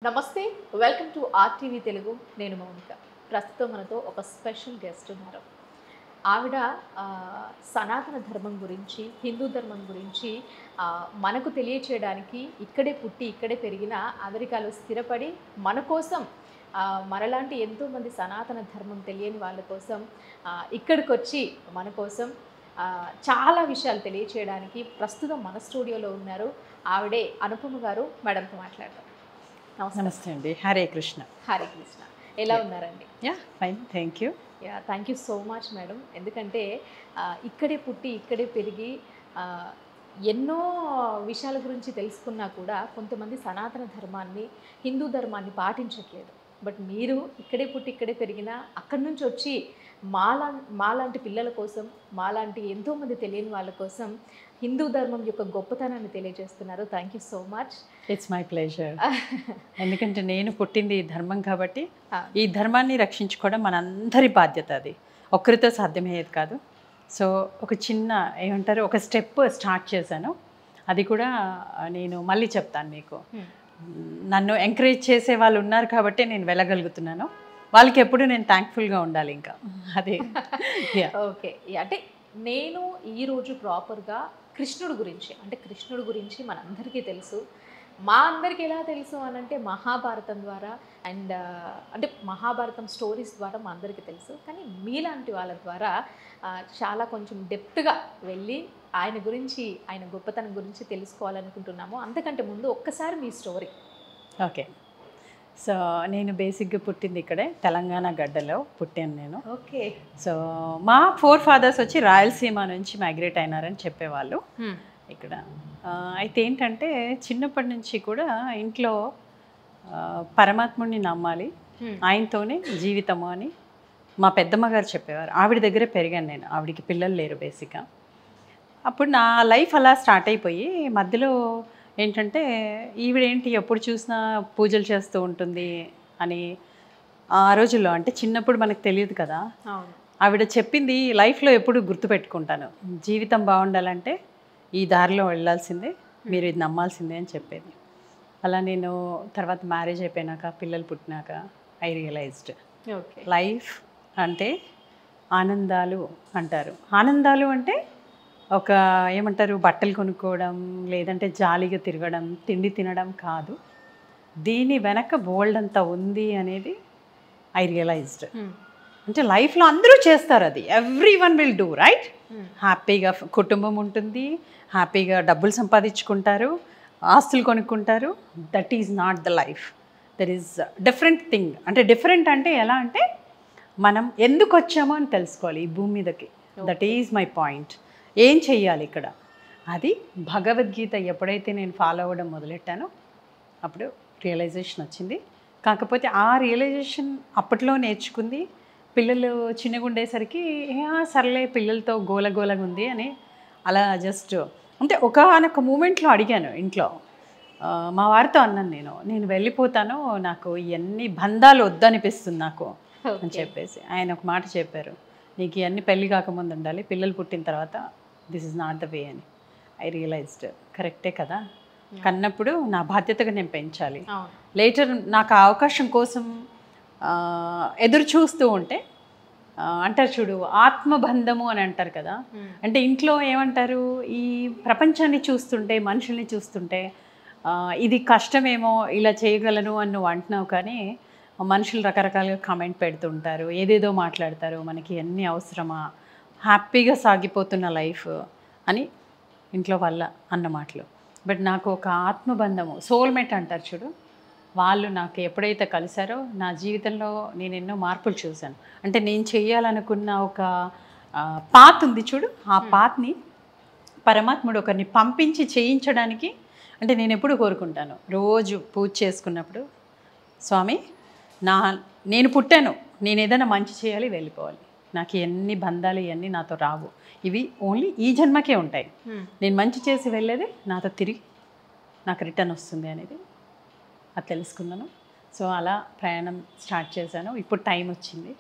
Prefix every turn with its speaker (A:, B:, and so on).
A: నమస్తే, welcome to RTV Telugu. నేను మౌనిక. ప్రస్తుతం మనతో ఒక స్పెషల్ గెస్ట్ ఉన్నారు. ఆవిడ సనాతన ధర్మం గురించి, హిందూ ధర్మం గురించి మనకు తెలియచేయడానికి ఇక్కడే పుట్టి ఇక్కడే పెరిగిన, అమెరికాలో స్థిరపడి మన కోసం మనలాంటి ఎంతోమంది సనాతన ధర్మం తెలియని వాళ్ళ కోసం ఇక్కడికి వచ్చి మన కోసం చాలా విషయాలు తెలియచేయడానికి ప్రస్తుతం మన స్టూడియోలో ఉన్నారు. ఆవిడే అనుపమ గారు. మేడంతో మాట్లాడతాం.
B: నమస్తే అండి. హరే కృష్ణ.
A: హరే కృష్ణ. ఎలా ఉన్నారండి?
B: Yeah fine, thank you.
A: Thank you so much madam. ఎందుకంటే ఇక్కడే పుట్టి ఇక్కడే పెరిగి ఎన్నో విషయాల గురించి తెలుసుకున్నా కూడా కొంతమంది సనాతన ధర్మాన్ని, హిందూ ధర్మాన్ని పాటించట్లేదు. బట్ మీరు ఇక్కడే పుట్టి ఇక్కడే పెరిగిన, అక్కడి నుంచి వచ్చి మాలాంటి పిల్లల కోసం, మాలాంటి ఎంతోమంది తెలియని వాళ్ళ కోసం హిందూ ధర్మం యొక్క గొప్పతనాన్ని తెలియజేస్తున్నారు. Thank you so much.
B: It's my pleasure. ఎందుకంటే నేను పుట్టింది ఈ ధర్మం కాబట్టి ఈ ధర్మాన్ని రక్షించుకోవడం మనందరి బాధ్యత. అది ఒక్కరితో సాధ్యమయ్యేది కాదు. సో ఒక చిన్న ఏమంటారు, ఒక స్టెప్ స్టార్ట్ చేశాను. అది కూడా నేను మళ్ళీ చెప్తాను మీకు. నన్ను ఎంకరేజ్ చేసే వాళ్ళు ఉన్నారు కాబట్టి నేను వెళ్ళగలుగుతున్నాను. వాళ్ళకి ఎప్పుడు నేను థ్యాంక్ఫుల్గా ఉండాలి. ఇంకా అదే.
A: ఓకే. అంటే నేను ఈరోజు ప్రాపర్గా కృష్ణుడి గురించి మనందరికీ తెలుసు. మా అందరికి ఎలా తెలుసు అని అంటే మహాభారతం ద్వారా అండ్ అంటే మహాభారతం స్టోరీస్ ద్వారా మా అందరికీ తెలుసు. కానీ మీలాంటి వాళ్ళ ద్వారా చాలా కొంచెం డెప్త్గా వెళ్ళి ఆయన గురించి, ఆయన గొప్పతనం గురించి తెలుసుకోవాలనుకుంటున్నాము. అంతకంటే ముందు ఒక్కసారి మీ స్టోరీ.
B: ఓకే. సో నేను బేసిక్గా పుట్టింది ఇక్కడే తెలంగాణ గడ్డలో పుట్టాను నేను.
A: ఓకే.
B: సో మా ఫోర్ ఫాదర్స్ వచ్చి రాయలసీమ నుంచి మైగ్రేట్ అయినారని చెప్పేవాళ్ళు ఇక్కడ. అయితే ఏంటంటే చిన్నప్పటి నుంచి కూడా ఇంట్లో పరమాత్ముడిని నమ్మాలి, ఆయనతోనే జీవితము అని మా పెద్దమ్మ గారు చెప్పేవారు. ఆవిడ దగ్గరే పెరిగాను నేను. ఆవిడికి పిల్లలు లేరు బేసిక్గా. అప్పుడు నా లైఫ్ అలా స్టార్ట్ అయిపోయి మధ్యలో ఏంటంటే ఈవిడేంటి ఎప్పుడు చూసినా పూజలు చేస్తూ ఉంటుంది అని ఆ రోజుల్లో, అంటే చిన్నప్పుడు మనకు తెలియదు కదా. ఆవిడ చెప్పింది లైఫ్లో ఎప్పుడు గుర్తుపెట్టుకుంటాను. జీవితం బాగుండాలంటే ఈ దారిలో వెళ్ళాల్సిందే, మీరు ఇది నమ్మాల్సిందే అని చెప్పేది. అలా నేను తర్వాత మ్యారేజ్ అయిపోయినాక, పిల్లలు పుట్టినాక ఐ రియలైజ్డ్ లైఫ్ అంటే ఆనందాలు అంటారు. ఆనందాలు అంటే ఒక ఏమంటారు, బట్టలు కొనుక్కోవడం, లేదంటే జాలీగా తిరగడం, తిండి తినడం కాదు. దీని వెనక బోల్డ్ అంతా ఉంది అనేది ఐ రియలైజ్డ్. అంటే లైఫ్లో అందరూ చేస్తారు, అది everyone will do right. హ్యాపీగా కుటుంబం ఉంటుంది, హ్యాపీగా డబ్బులు సంపాదించుకుంటారు, ఆస్తులు కొనుక్కుంటారు. That is not the life. There is different thing. అంటే డిఫరెంట్ అంటే ఎలా అంటే మనం ఎందుకు వచ్చామో అని తెలుసుకోవాలి ఈ భూమి మీదకి. That is my point. ఏం చెయ్యాలి ఇక్కడ, అది భగవద్గీత ఎప్పుడైతే నేను ఫాలో అవ్వడం మొదలెట్టానో అప్పుడు రియలైజేషన్ వచ్చింది. కాకపోతే ఆ రియలైజేషన్ అప్పట్లో నేర్చుకుంది. పిల్లలు చిన్నగా ఉండేసరికి సర్లే పిల్లలతో గోలగోలగా ఉంది అని అలా జస్ట్ అంటే ఒకనొక మూమెంట్లో అడిగాను ఇంట్లో. మా వారితో అన్నాను, నేను వెళ్ళిపోతాను, నాకు ఇవన్నీ బంధాలు వద్దనిపిస్తుంది నాకు అని చెప్పేసి. ఆయన ఒక మాట చెప్పారు, నీకు ఇవన్నీ పెళ్ళి కాకముందు ఉండాలి, పిల్లలు పుట్టిన తర్వాత this is not the way అని. ఐ రియలైజ్డ్ కరెక్టే కదా. కన్నప్పుడు నా బాధ్యతగా నేను పెంచాలి. లేటర్ నాకు ఆ అవకాశం కోసం ఎదురు చూస్తూ ఉంటే అంటారు చూడు, ఆత్మబంధము అని అంటారు కదా. అంటే ఇంట్లో ఏమంటారు, ఈ ప్రపంచాన్ని చూస్తుంటే, మనుషుల్ని చూస్తుంటే ఇది కష్టమేమో, ఇలా చేయగలను అని నువ్వు అంటున్నావు. కానీ మనుషులు రకరకాలుగా కామెంట్ పెడుతుంటారు, ఏదేదో మాట్లాడతారు, మనకి అన్నీ అవసరమా, హ్యాపీగా సాగిపోతున్న లైఫ్ అని ఇంట్లో వాళ్ళ అన్న మాటలు. బట్ నాకు ఒక ఆత్మబంధము, సోల్మేట్ అంటారు చూడు, వాళ్ళు నాకు ఎప్పుడైతే కలిశారో నా జీవితంలో నేను ఎన్నో మార్పులు చూశాను. అంటే నేను చేయాలనుకున్న ఒక పాత్ ఉంది చూడు, ఆ పాత్ని పరమాత్ముడు ఒకరిని పంపించి చేయించడానికి. అంటే నేను ఎప్పుడు కోరుకుంటాను, రోజు పూజ చేసుకున్నప్పుడు, స్వామి నేను పుట్టాను, నేను ఏదైనా మంచి చేయాలి, వెళ్ళిపోవాలి, నాకు ఎన్ని బంధాలు ఇవన్నీ నాతో రావు, ఇవి ఓన్లీ ఈ జన్మకే ఉంటాయి. నేను మంచి చేసి వెళ్ళేది నాతో తిరిగి నాకు రిటర్న్ వస్తుంది అనేది అది తెలుసుకున్నాను. సో అలా ప్రయాణం స్టార్ట్ చేశాను. ఇప్పుడు టైం వచ్చింది,